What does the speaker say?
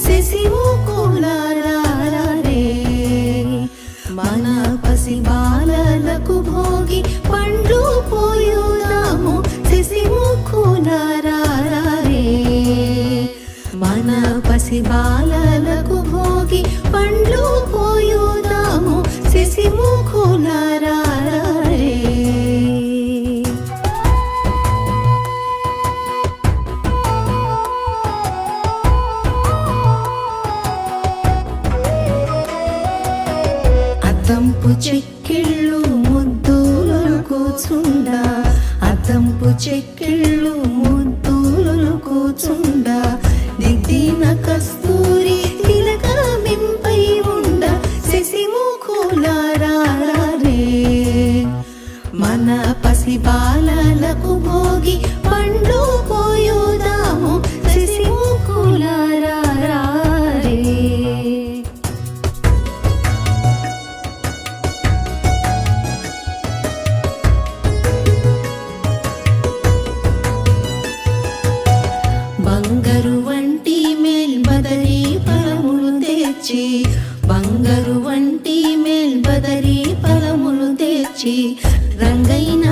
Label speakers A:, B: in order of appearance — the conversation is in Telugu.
A: శశిముఖులారారే మన పసి బాలలకు భోగి పండ్లు పోయుదాము శశిముఖులారారే మన పసి బాలలకు భోగి పండ్లు పోయుదాము శశిముఖులారారే అద్దంపు చెక్కిళ్ళు ముద్దులు కూచుండ అద్దంపు చెక్కిళ్ళు ముద్దులు కూచుండ దిద్దిన కస్తూరి తిలకమింపై ఉండ శశిముఖులారారే మన పసి బాలలకు భోగి పండ్లు పోయుదాము శశిముఖులారారే బంగారు వంటి మేల్బదరి ఫలములు తెచ్చి బంగారు వంటి మేల్బదరి ఫలములు తెచ్చి రంగైన